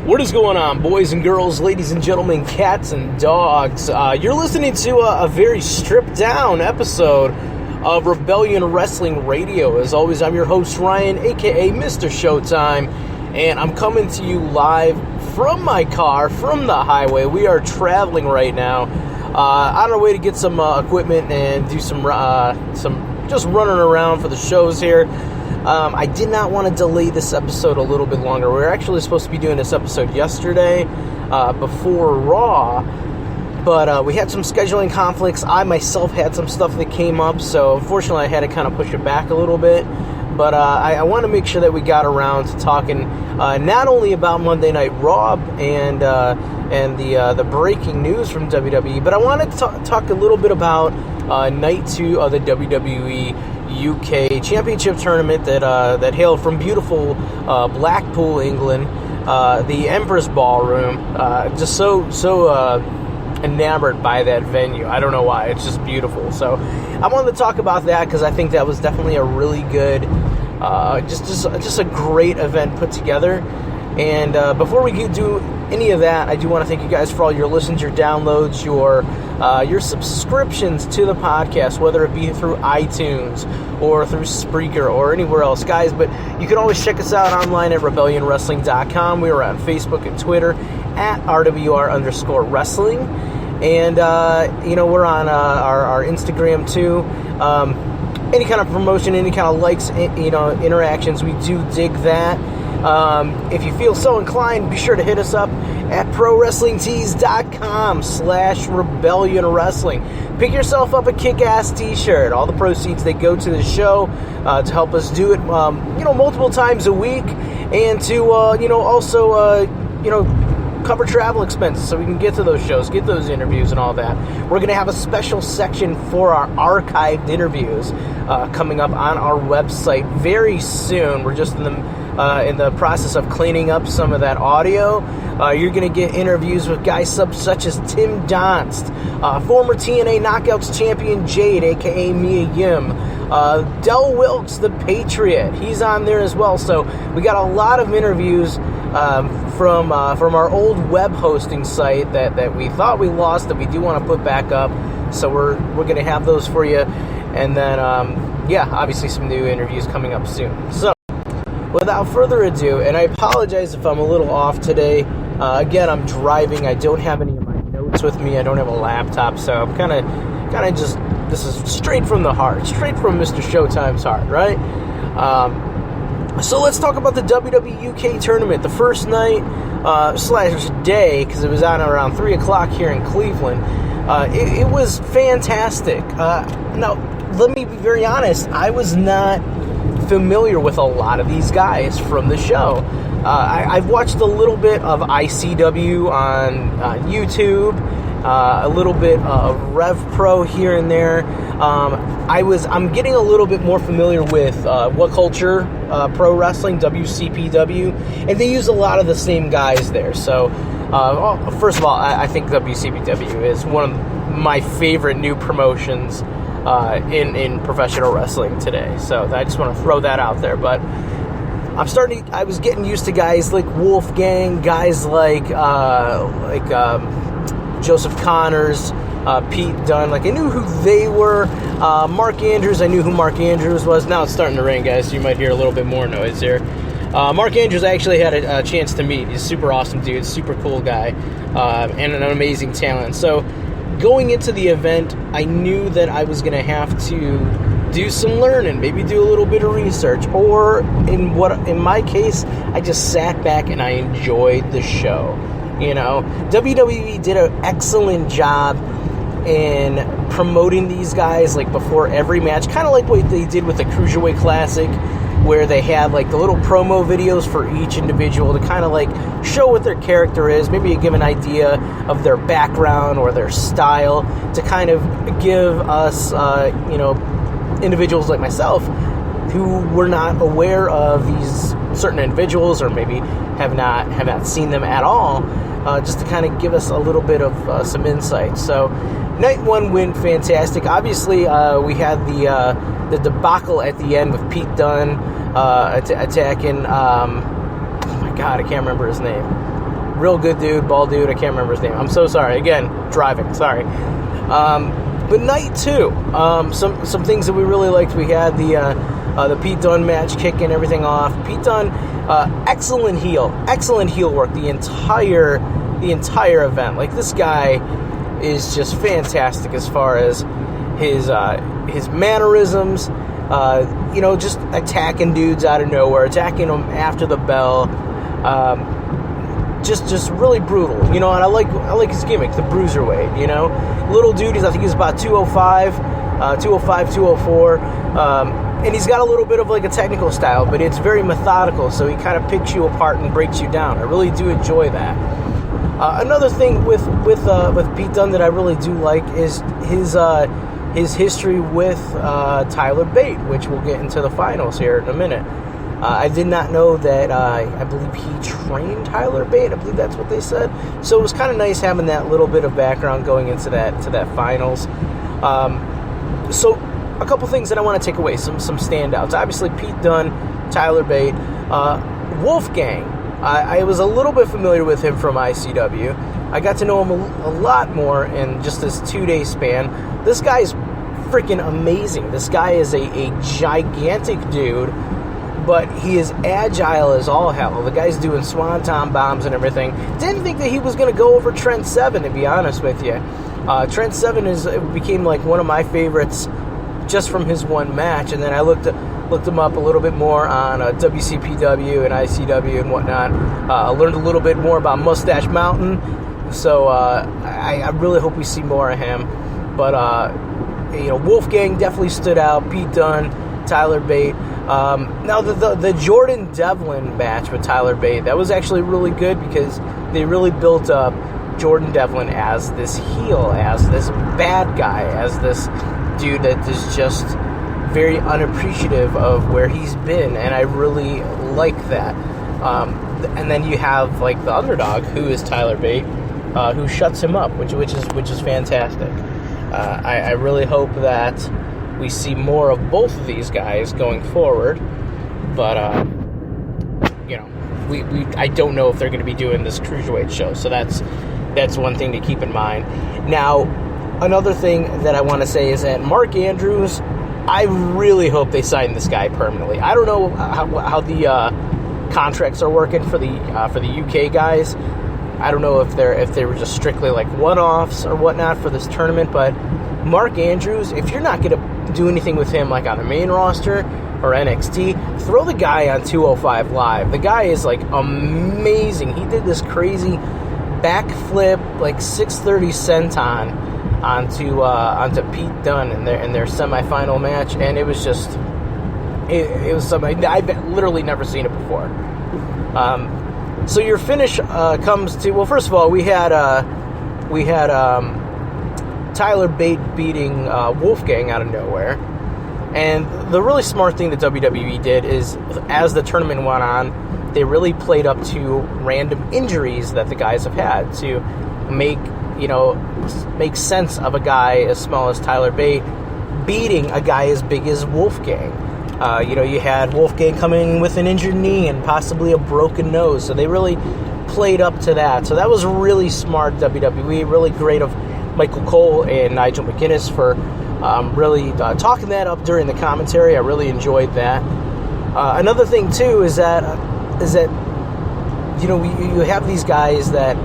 What is going on, boys and girls, ladies and gentlemen, cats and dogs? You're listening to a very stripped-down episode of Rebellion Wrestling Radio. As always, I'm your host, Ryan, a.k.a. Mr. Showtime, and I'm coming to you live from my car, from the highway. We are traveling right now on our way to get some equipment and do some just running around for the shows here. I did not want to delay this episode a little bit longer. We were actually supposed to be doing this episode yesterday before Raw, but we had some scheduling conflicts. I myself had some stuff that came up, so unfortunately I had to kind of push it back a little bit. But I want to make sure that we got around to talking not only about Monday Night Raw and the breaking news from WWE, but I wanted to talk a little bit about Night 2 of the WWE UK Championship Tournament that hailed from beautiful Blackpool, England, the Empress Ballroom. Just so enamored by that venue. I don't know why. It's just beautiful. So I wanted to talk about that because I think that was definitely a really good, just a great event put together. And before we do any of that, I do want to thank you guys for all your listens, your downloads, your subscriptions to the podcast, whether it be through iTunes or through Spreaker or anywhere else, guys. But you can always check us out online at rebellionwrestling.com. We are on Facebook and Twitter at RWR_wrestling. And, we're on our Instagram too. Any kind of promotion, any kind of likes, interactions, we do dig that. If you feel so inclined, be sure to hit us up at prowrestlingtees.com/Rebellion Wrestling. Pick yourself up a kick-ass t-shirt. All the proceeds, they go to the show to help us do it, multiple times a week, and to, also cover travel expenses so we can get to those shows, get those interviews and all that. We're going to have a special section for our archived interviews coming up on our website very soon. We're just in the process of cleaning up some of that audio. You're going to get interviews with guys such as Tim Donst, former TNA Knockouts champion Jade, a.k.a. Mia Yim, Del Wilkes, the Patriot. He's on there as well. So we got a lot of interviews from our old web hosting site that we thought we lost, that we do want to put back up. So we're going to have those for you. And then, obviously some new interviews coming up soon. So without further ado, and I apologize if I'm a little off today. Again, I'm driving. I don't have any of my notes with me. I don't have a laptop, so I'm kind of just, this is straight from the heart, straight from Mr. Showtime's heart, right? So let's talk about the WWE UK Tournament. The first night / day, because it was on around 3 o'clock here in Cleveland. It was fantastic. Now, let me be very honest. I was not familiar with a lot of these guys from the show. I've watched a little bit of ICW on YouTube, a little bit of Rev Pro here and there. I'm getting a little bit more familiar with What Culture Pro Wrestling, WCPW, and they use a lot of the same guys there. So, first of all, I think WCPW is one of my favorite new promotions in professional wrestling today. So I just want to throw that out there. But I was getting used to guys like Wolfgang, guys like Joseph Connors, Pete Dunne. Like, I knew who they were. Mark Andrews, I knew who Mark Andrews was. Now it's starting to rain, guys, so you might hear a little bit more noise here. Mark Andrews, I actually had a chance to meet. He's a super awesome dude, super cool guy, and an amazing talent. So going into the event, I knew that I was going to have to do some learning, maybe do a little bit of research, or in my case, I just sat back and I enjoyed the show. WWE did an excellent job in promoting these guys, like, before every match, kind of like what they did with the Cruiserweight Classic, where they had like the little promo videos for each individual to kind of like show what their character is, maybe give an idea of their background or their style, to kind of give us, individuals like myself who were not aware of these certain individuals, or maybe have not seen them at all, just to kind of give us a little bit of some insight. So night one went fantastic. Obviously, we had the debacle at the end with Pete Dunne attacking, oh my god, I can't remember his name. real good dude, bald dude. I can't remember his name. I'm so sorry. Again, driving. Sorry. But night 2, some things that we really liked. We had the Pete Dunne match kicking everything off. Pete Dunne, excellent heel work the entire event. Like, this guy is just fantastic as far as his mannerisms. Just attacking dudes out of nowhere, attacking them after the bell. Just really brutal, and I like his gimmick, the bruiserweight. Little dude. I think he's about 205, 204, and he's got a little bit of like a technical style, but it's very methodical. So he kind of picks you apart and breaks you down. I really do enjoy that. Another thing with Pete Dunne that I really do like is his history with Tyler Bate, which we'll get into the finals here in a minute. I did not know that. I believe he trained Tyler Bate. I believe that's what they said. So it was kind of nice having that little bit of background going into that finals. So a couple things that I want to take away. Some standouts. Obviously, Pete Dunne, Tyler Bate, Wolfgang. I was a little bit familiar with him from ICW. I got to know him a lot more in just this 2-day span. This guy is freaking amazing. This guy is a gigantic dude, but he is agile as all hell. The guy's doing swanton bombs and everything. Didn't think that he was going to go over Trent Seven, to be honest with you. Trent Seven became like one of my favorites just from his one match, and then I looked him up a little bit more on WCPW and ICW and whatnot. Learned a little bit more about Mustache Mountain, so I really hope we see more of him. But Wolfgang definitely stood out. Pete Dunne, Tyler Bate. Now the Jordan Devlin match with Tyler Bate, that was actually really good because they really built up Jordan Devlin as this heel, as this bad guy, as this dude that is just very unappreciative of where he's been, and I really like that. And then you have like the underdog, who is Tyler Bate, who shuts him up, which is fantastic. I really hope that we see more of both of these guys going forward, but I don't know if they're going to be doing this cruiserweight show, so that's one thing to keep in mind. Now, another thing that I want to say is that Mark Andrews, I really hope they sign this guy permanently. I don't know how the contracts are working for the UK guys. I don't know if they were just strictly like one-offs or whatnot for this tournament, but Mark Andrews, if you're not going to do anything with him like on the main roster or NXT, throw the guy on 205 Live. The guy is like amazing. He did this crazy backflip, like 630 senton onto Pete Dunne in their semifinal match, and it was just it was something I've literally never seen it before. So your finish comes to, well, first of all, we had Tyler Bate beating Wolfgang out of nowhere, and the really smart thing that WWE did is, as the tournament went on, they really played up to random injuries that the guys have had to make sense of a guy as small as Tyler Bate beating a guy as big as Wolfgang. You had Wolfgang coming with an injured knee and possibly a broken nose, so they really played up to that. So that was really smart, WWE. Really great of Michael Cole and Nigel McGuinness for really talking that up during the commentary. I really enjoyed that. Another thing too is that you have these guys that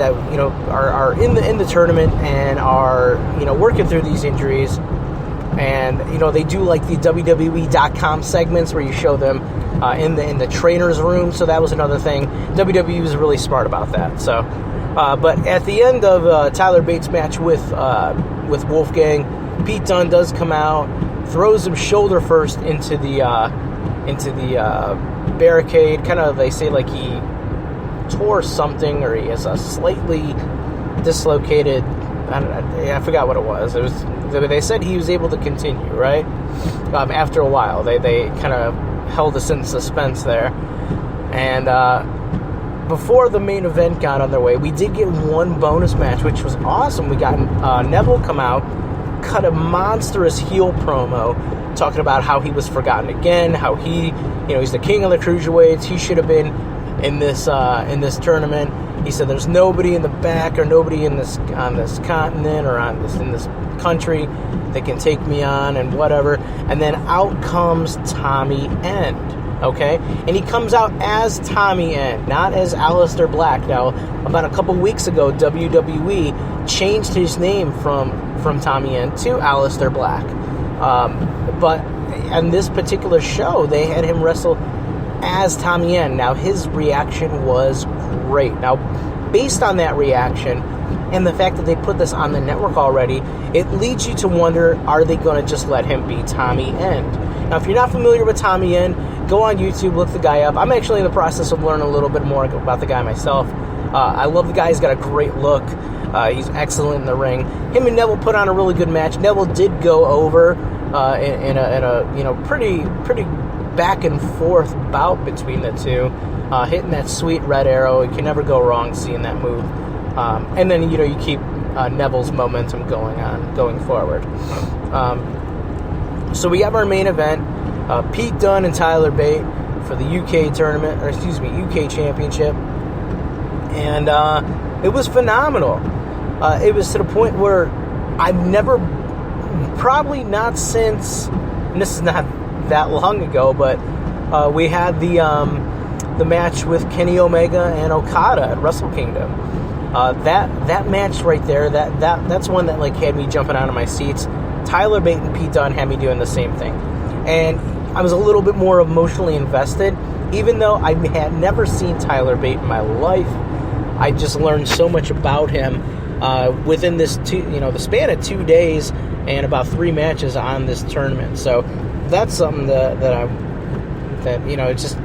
are in the tournament and are working through these injuries, and they do like the WWE.com segments where you show them in the trainer's room. So that was another thing. WWE was really smart about that. So, but at the end of Tyler Bates' match with Wolfgang, Pete Dunne does come out, throws him shoulder first into the barricade. Kind of, they say like he tore something, or he has a slightly dislocated, I forgot what it was. They said he was able to continue, right? After a while, they kind of held us in suspense there. And before the main event got underway, we did get one bonus match, which was awesome. We got Neville come out, cut a monstrous heel promo, talking about how he was forgotten again, how he's the king of the cruiserweights. He should have been in this tournament. He said there's nobody in the back or nobody on this continent or in this country that can take me on and whatever. And then out comes Tommy End. Okay, and he comes out as Tommy End, not as Aleister Black. Now, about a couple weeks ago, WWE changed his name from Tommy End to Aleister Black. But on this particular show, they had him wrestle as Tommy End. Now, his reaction was great. Now, based on that reaction and the fact that they put this on the network already, it leads you to wonder, are they going to just let him be Tommy End? Now, if you're not familiar with Tommy End, go on YouTube, look the guy up. I'm actually in the process of learning a little bit more about the guy myself. I love the guy. He's got a great look. He's excellent in the ring. Him and Neville put on a really good match. Neville did go over in a pretty back and forth bout between the two, hitting that sweet red arrow. You can never go wrong seeing that move. And then you keep Neville's momentum going forward. So we have our main event, Pete Dunne and Tyler Bate for the UK tournament, UK Championship, and it was phenomenal. It was to the point where I've never, probably not since, and this is not that long ago, but we had the match with Kenny Omega and Okada at Wrestle Kingdom. That match right there, that's one that had me jumping out of my seats. Tyler Bate and Pete Dunne had me doing the same thing, and I was a little bit more emotionally invested, even though I had never seen Tyler Bate in my life. I just learned so much about him within this the span of 2 days and about 3 matches on this tournament. So that's something that it's just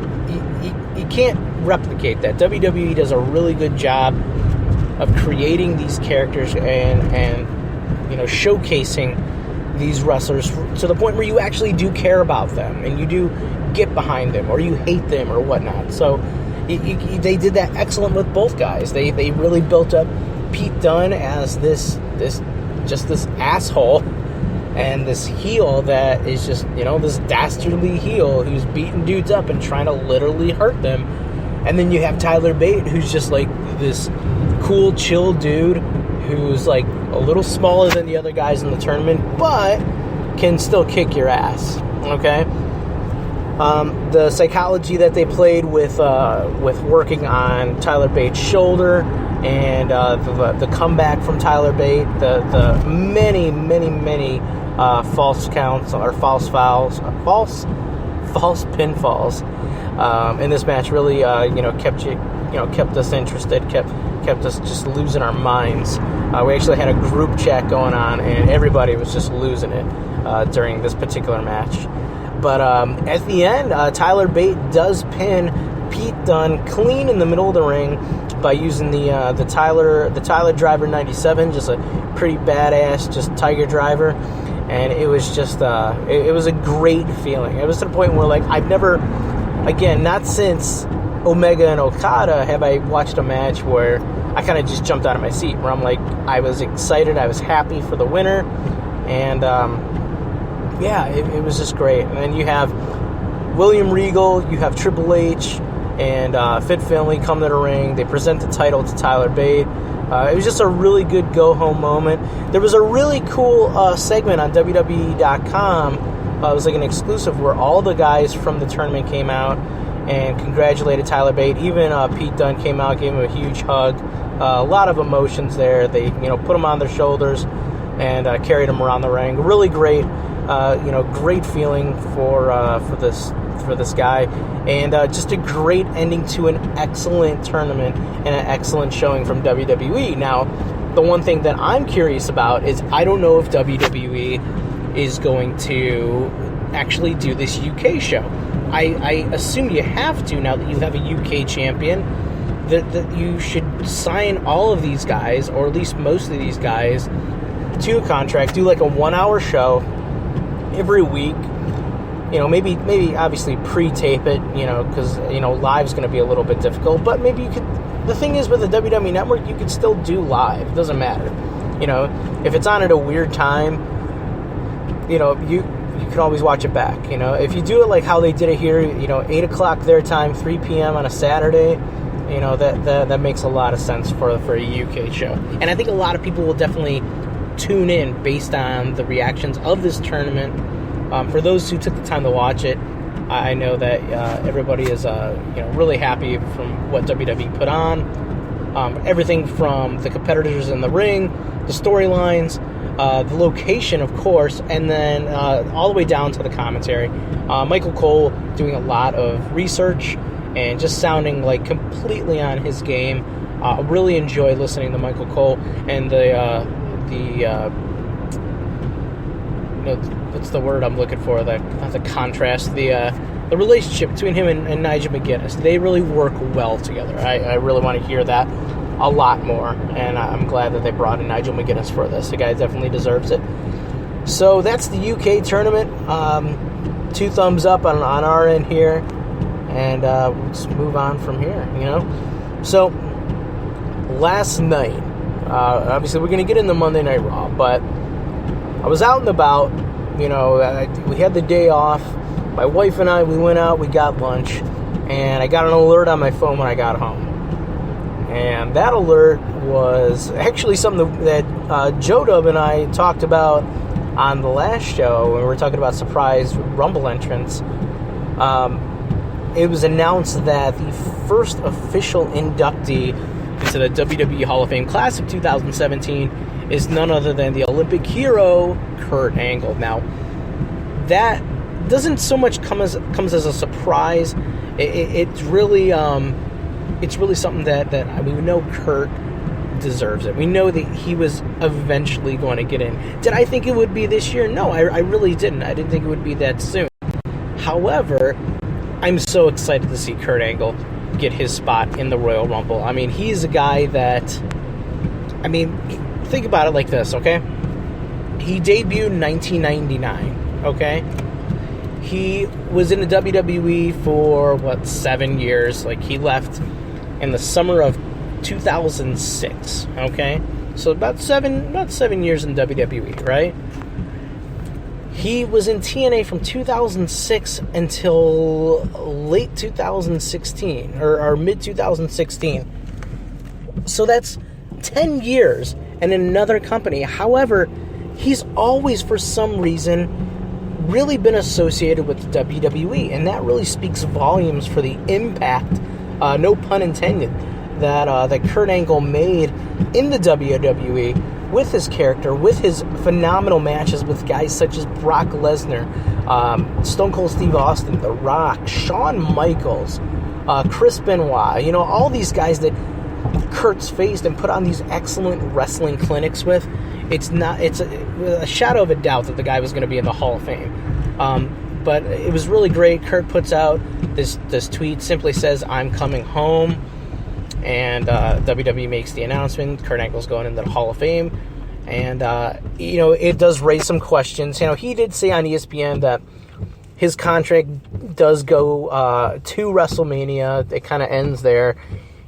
you can't replicate that. WWE does a really good job of creating these characters and showcasing these wrestlers to the point where you actually do care about them and you do get behind them or you hate them or whatnot. So they did that excellent with both guys. They really built up Pete Dunne as this asshole and this heel that is just this dastardly heel who's beating dudes up and trying to literally hurt them. And then you have Tyler Bate, who's just this cool, chill dude who's a little smaller than the other guys in the tournament, but can still kick your ass. Okay. The psychology that they played with working on Tyler Bate's shoulder and the comeback from Tyler Bate, the many false counts or false fouls, false pinfalls in this match really kept us interested, kept us just losing our minds. We actually had a group chat going on, and everybody was just losing it during this particular match. But at the end, Tyler Bate does pin Pete Dunne clean in the middle of the ring by using the Tyler Driver 97, just a pretty badass, just Tiger Driver. And it was just it was a great feeling. It was to the point where I've never, again, not since Omega and Okada have I watched a match where I kind of just jumped out of my seat, where I'm I was excited, I was happy for the winner, and it was just great. And then you have William Regal, you have Triple H, and Fit Finlay come to the ring. They present the title to Tyler Bate. It was just a really good go-home moment. There was a really cool segment on WWE.com. It was an exclusive where all the guys from the tournament came out and congratulated Tyler Bate. Even Pete Dunne came out, gave him a huge hug. A lot of emotions there. They put him on their shoulders and carried him around the ring. Really great, great feeling for this guy, and just a great ending to an excellent tournament and an excellent showing from WWE. Now, the one thing that I'm curious about is I don't know if WWE is going to actually do this UK show. I assume you have to now that you have a UK champion, that you should sign all of these guys, or at least most of these guys, to a contract, do a 1-hour show every week. Maybe obviously pre-tape it, because, live's going to be a little bit difficult, but maybe you could, the thing is with the WWE Network, you could still do live. It doesn't matter. If it's on at a weird time, you you can always watch it back. You know, if you do it like how they did it here, you know, 8 o'clock their time, 3 p.m. on a Saturday, you know, that makes a lot of sense for a UK show. And I think a lot of people will definitely tune in based on the reactions of this tournament. For those who took the time to watch it, I know that everybody is really happy from what WWE put on. Everything from the competitors in the ring, the storylines, the location, of course, and then all the way down to the commentary. Michael Cole doing a lot of research and just sounding like completely on his game. I really enjoyed listening to Michael Cole and what's the word I'm looking for? The contrast, the relationship between him and Nigel McGuinness. They really work well together. I really want to hear that a lot more, and I'm glad that they brought in Nigel McGuinness for this. The guy definitely deserves it. So that's the UK tournament. 2 thumbs up on our end here, and we'll just move on from here, you know. So last night, obviously we're going to get into Monday Night Raw, but I was out and about, you know, we had the day off. My wife and I, we went out, we got lunch, and I got an alert on my phone when I got home. And that alert was actually something that Joe Dub and I talked about on the last show when we were talking about surprise Rumble entrants. It was announced that the first official inductee into the WWE Hall of Fame class of 2017 is none other than the Olympic hero, Kurt Angle. Now, that doesn't so much comes as a surprise. It's really something that we know Kurt deserves it. We know that he was eventually going to get in. Did I think it would be this year? No, I really didn't. I didn't think it would be that soon. However, I'm so excited to see Kurt Angle get his spot in the Royal Rumble. I mean, he's a guy that, think about it like this, okay? He debuted in 1999, okay? He was in the WWE for, 7 years? Like, he left in the summer of 2006, okay? So about seven years in WWE, right? He was in TNA from 2006 until late 2016, or mid-2016. So that's 10 years and in another company. However, he's always, for some reason, really been associated with the WWE, and that really speaks volumes for the impact, no pun intended, that Kurt Angle made in the WWE with his character, with his phenomenal matches with guys such as Brock Lesnar, Stone Cold Steve Austin, The Rock, Shawn Michaels, Chris Benoit, you know, all these guys that Kurt's faced and put on these excellent wrestling clinics with. It's a shadow of a doubt that the guy was going to be in the Hall of Fame. But it was really great. Kurt puts out this tweet, simply says, "I'm coming home." And WWE makes the announcement. Kurt Angle's going into the Hall of Fame. And, it does raise some questions. You know, he did say on ESPN that his contract does go to WrestleMania. It kind of ends there.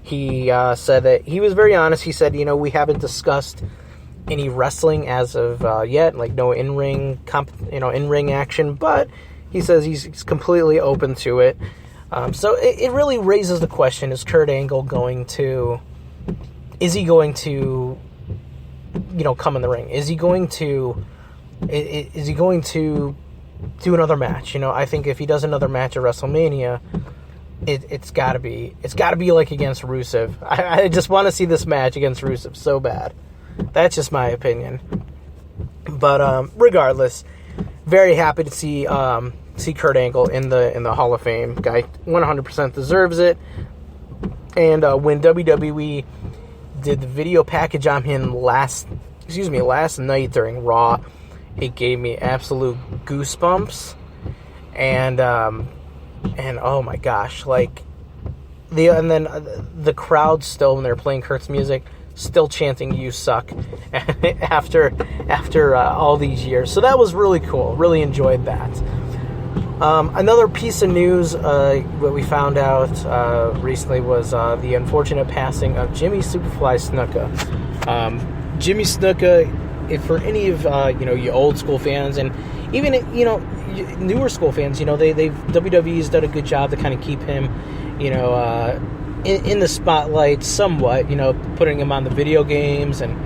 He said that he was very honest. He said, we haven't discussed any wrestling as of yet, like no in-ring action. But he says he's completely open to it. So it really raises the question: is Kurt Angle going to come in the ring? Is he going to do another match? I think if he does another match at WrestleMania, it's got to be like against Rusev. I just want to see this match against Rusev so bad. That's just my opinion. But regardless, very happy to see Kurt Angle in the Hall of Fame. Guy 100% deserves it. And when WWE did the video package on him last night during Raw, it gave me absolute goosebumps. And oh my gosh, and then the crowd still, when they're playing Kurt's music, still chanting "You suck" after all these years. So that was really cool. Really enjoyed that. Another piece of news what we found out recently was the unfortunate passing of Jimmy Superfly Snuka. Jimmy Snuka if for any of you old school fans, and even newer school fans, WWE's done a good job to kind of keep him in the spotlight somewhat, putting him on the video games and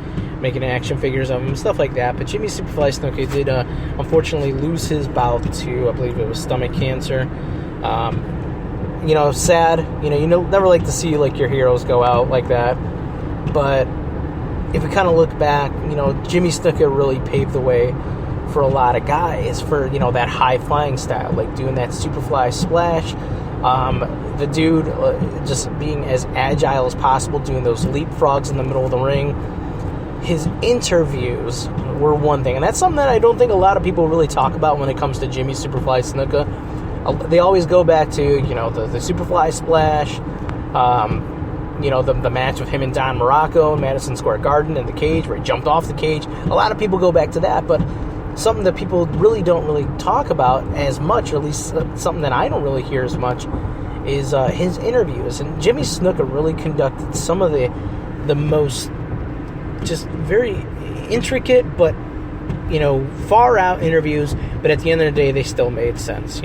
making action figures of him, stuff like that. But Jimmy Superfly Snuka did unfortunately lose his bout to, I believe it was stomach cancer. Sad. You never like to see your heroes go out like that. But if we kind of look back, Jimmy Snuka really paved the way for a lot of guys for that high flying style, like doing that Superfly splash. The dude just being as agile as possible, doing those leapfrogs in the middle of the ring. His interviews were one thing, and that's something that I don't think a lot of people really talk about when it comes to Jimmy Superfly Snuka. They always go back to the Superfly splash, the match with him and Don Morocco in Madison Square Garden in the cage where he jumped off the cage. A lot of people go back to that, but something that people really don't talk about as much, or at least something that I don't really hear as much, is his interviews. And Jimmy Snuka really conducted some of the most just very intricate but far out interviews, but at the end of the day they still made sense.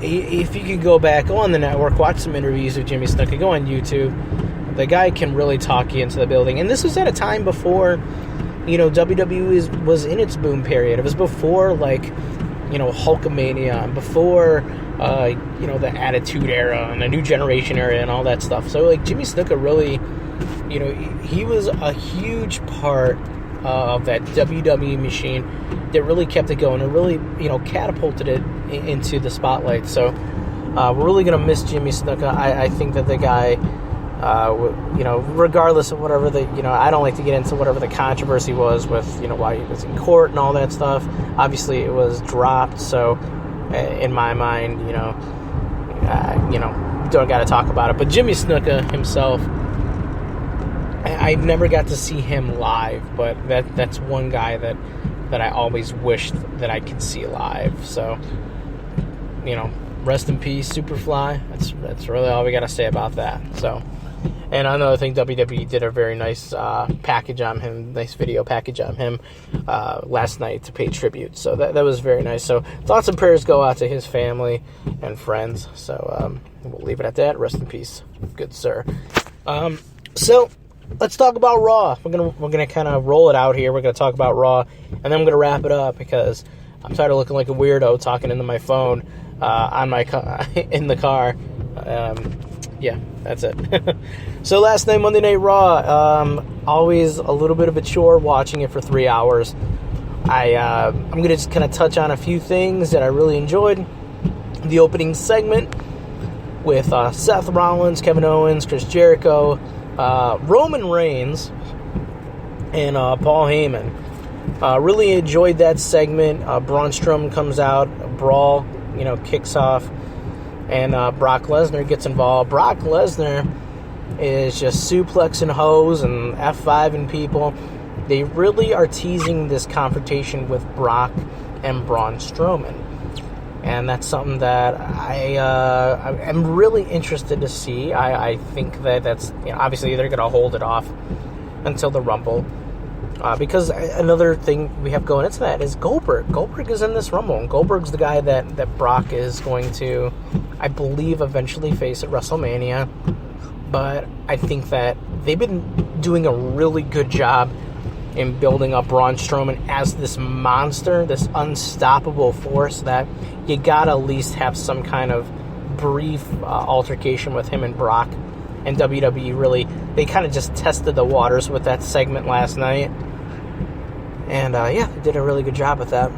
If you could go back on the network, watch some interviews with Jimmy Snuka, go on YouTube, the guy can really talk you into the building. And this was at a time before WWE was in its boom period. It was before Hulkamania, and before the Attitude Era and the New Generation era and all that stuff. So Jimmy Snuka really, he was a huge part of that WWE machine that really kept it going and really catapulted it into the spotlight. So we're really gonna miss Jimmy Snuka. I think that the guy, regardless of whatever I don't like to get into whatever the controversy was with why he was in court and all that stuff. Obviously it was dropped, so in my mind don't got to talk about it. But Jimmy Snuka himself, I never got to see him live, but that's one guy that I always wished that I could see live. So rest in peace, Superfly. That's really all we got to say about that. So, and another thing, WWE did a very nice package on him, nice video package on him last night to pay tribute. So that was very nice. So thoughts and prayers go out to his family and friends. So we'll leave it at that. Rest in peace, good sir. So let's talk about Raw. We're gonna kind of roll it out here. We're gonna talk about Raw, and then I'm gonna wrap it up because I'm tired of looking like a weirdo talking into my phone in the car. Yeah, that's it. So last night, Monday Night Raw, always a little bit of a chore watching it for 3 hours. I'm going to just kind of touch on a few things that I really enjoyed. The opening segment with Seth Rollins, Kevin Owens, Chris Jericho, Roman Reigns, and Paul Heyman. Really enjoyed that segment. Braun Strowman comes out, a brawl, kicks off. And Brock Lesnar gets involved. Brock Lesnar is just suplexing hoes and F5ing people. They really are teasing this confrontation with Brock and Braun Strowman. And that's something that I'm really interested to see. I think that's, obviously they're going to hold it off until the Rumble. Because another thing we have going into that is Goldberg. Goldberg is in this Rumble, and Goldberg's the guy that Brock is going to, I believe, eventually face at WrestleMania. But I think that they've been doing a really good job in building up Braun Strowman as this monster, this unstoppable force that you gotta at least have some kind of brief altercation with him and Brock. And WWE really, they kind of just tested the waters with that segment last night. And, they did a really good job with that.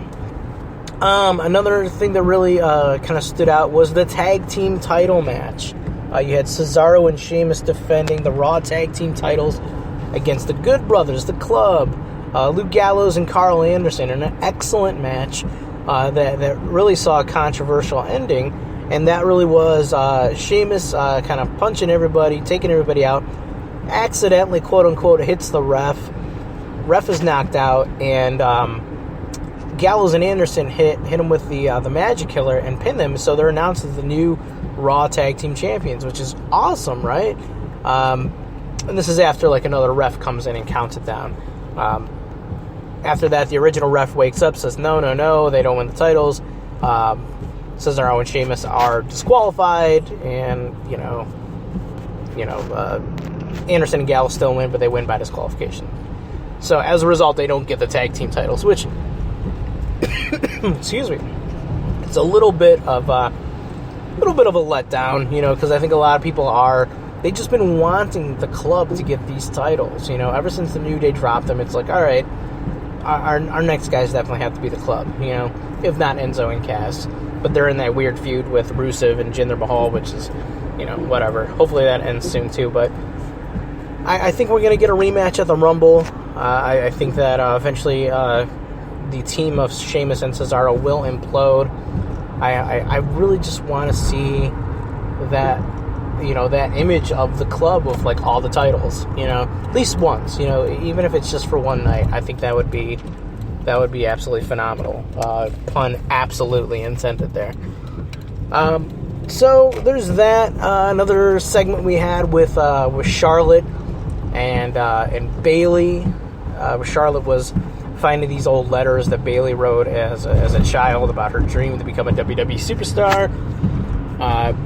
Another thing that really kind of stood out was the tag team title match. You had Cesaro and Sheamus defending the Raw tag team titles against the Good Brothers, the Club, Luke Gallows and Carl Anderson. An excellent match that really saw a controversial ending. And that really was Sheamus kind of punching everybody, taking everybody out, accidentally, quote-unquote, hits the ref. Ref is knocked out, and Gallows and Anderson hit him with the Magic Killer and pinned them, so they're announced as the new Raw Tag Team Champions, which is awesome, right? And this is after, another ref comes in and counts it down. After that, the original ref wakes up, says, no, they don't win the titles. Cesaro and Sheamus are disqualified, and, Anderson and Gallows still win, but they win by disqualification. So, as a result, they don't get the tag team titles, which, excuse me, it's a little bit of a letdown, because I think a lot of people they've just been wanting the club to get these titles, ever since the New Day dropped them. It's like, all right, our next guys definitely have to be the club, if not Enzo and Cass, but they're in that weird feud with Rusev and Jinder Mahal, which is, whatever. Hopefully that ends soon too, but I think we're going to get a rematch at the Rumble. I think that eventually the team of Sheamus and Cesaro will implode. I really just want to see that, that image of the club with, like, all the titles, at least once, even if it's just for one night. I think that would be absolutely phenomenal. Pun absolutely intended there. So there's that. Another segment we had with Charlotte and Bayley. Charlotte was finding these old letters that Bayley wrote as a child about her dream to become a WWE superstar.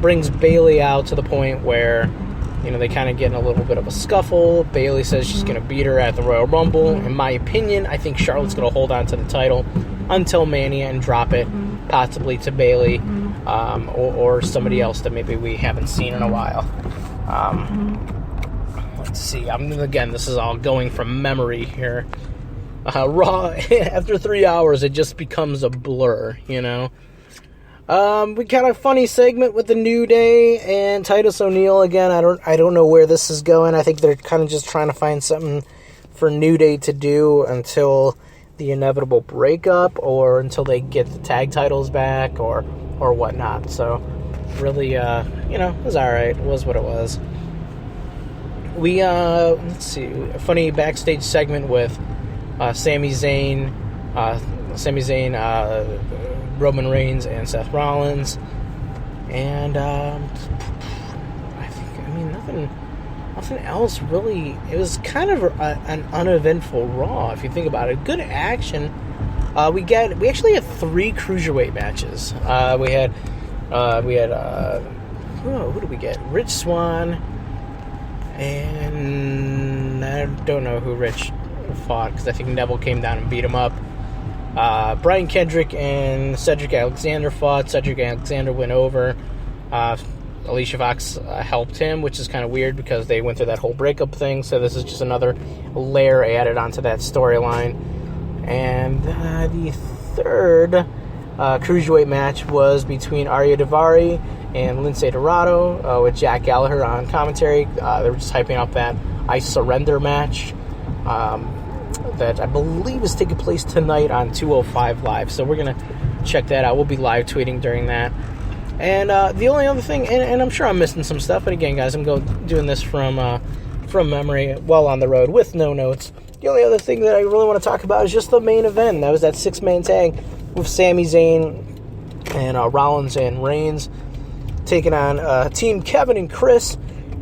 Brings Bayley out to the point where, they kind of get in a little bit of a scuffle. Bayley says she's going to beat her at the Royal Rumble. In my opinion, I think Charlotte's going to hold on to the title until Mania and drop it, possibly to Bayley or somebody else that maybe we haven't seen in a while. Let's see. Again, this is all going from memory here. Raw, after 3 hours, it just becomes a blur, We got a funny segment with the New Day and Titus O'Neil again. I don't know where this is going. I think they're kind of just trying to find something for New Day to do until the inevitable breakup, or until they get the tag titles back, or whatnot. So, really, it was alright. It was what it was. We, let's see, a funny backstage segment with Sami Zayn, Roman Reigns, and Seth Rollins. And, nothing else really. It was kind of an uneventful Raw, if you think about it. Good action. We actually had 3 cruiserweight matches. Who did we get? Rich Swann, and I don't know who Rich fought, because I think Neville came down and beat him up. Brian Kendrick and Cedric Alexander fought. Cedric Alexander went over. Alicia Fox helped him, which is kind of weird because they went through that whole breakup thing, so this is just another layer added onto that storyline. And the third cruiserweight match was between Arya Daivari and Lince Dorado, with Jack Gallagher on commentary. They were just hyping up that I Surrender match that I believe is taking place tonight on 205 Live, so we're going to check that out. We'll be live tweeting during that. And the only other thing, and I'm sure I'm missing some stuff, but again, guys, I'm doing this from memory while on the road with no notes. The only other thing that I really want to talk about is just the main event. That was that 6-man tag with Sami Zayn and Rollins and Reigns taking on Team Kevin and Chris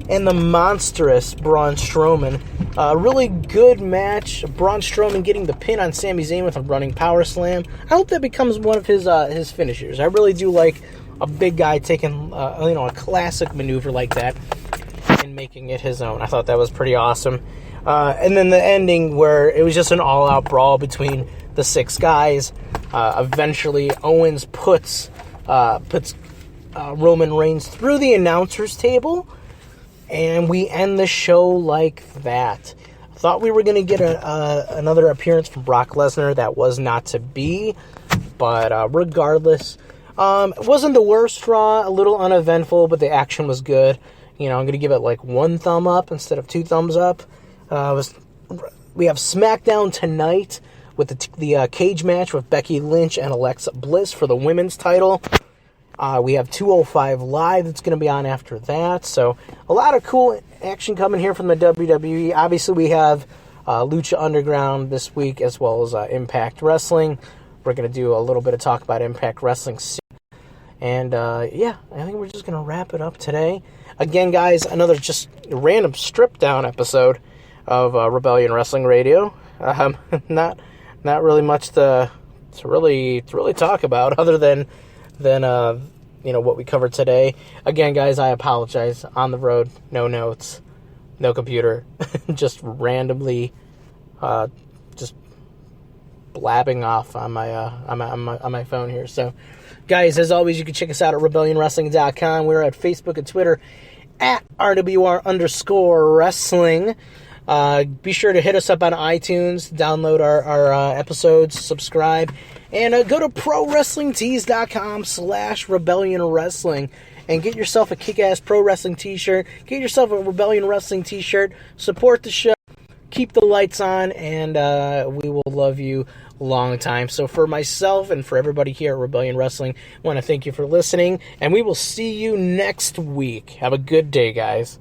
and the monstrous Braun Strowman. Really good match. Braun Strowman getting the pin on Sami Zayn with a running power slam. I hope that becomes one of his finishers. I really do like a big guy taking a classic maneuver like that and making it his own. I thought that was pretty awesome. And then the ending, where it was just an all-out brawl between the 6 guys. Eventually, Owens puts Roman Reigns through the announcer's table, and we end the show like that. I thought we were going to get another appearance from Brock Lesnar. That was not to be, but regardless, it wasn't the worst Raw. A little uneventful, but the action was good. I'm going to give it like 1 thumb up instead of 2 thumbs up. We have SmackDown tonight with the cage match with Becky Lynch and Alexa Bliss for the women's title. We have 205 Live that's going to be on after that. So a lot of cool action coming here from the WWE. Obviously, we have Lucha Underground this week, as well as Impact Wrestling. We're going to do a little bit of talk about Impact Wrestling soon. And, I think we're just going to wrap it up today. Again, guys, another just random stripped-down episode of Rebellion Wrestling Radio. not really much to really talk about other than what we covered today. Again, guys, I apologize. On the road, no notes, no computer, just randomly, just blabbing off on my phone here. So, guys, as always, you can check us out at rebellionwrestling.com. We're at Facebook and Twitter at RWR_wrestling. Be sure to hit us up on iTunes, download our episodes, subscribe, and go to ProWrestlingTees.com/RebellionWrestling and get yourself a kick-ass pro wrestling t-shirt. Get yourself a Rebellion Wrestling t-shirt. Support the show. Keep the lights on, and we will love you a long time. So for myself and for everybody here at Rebellion Wrestling, I want to thank you for listening, and we will see you next week. Have a good day, guys.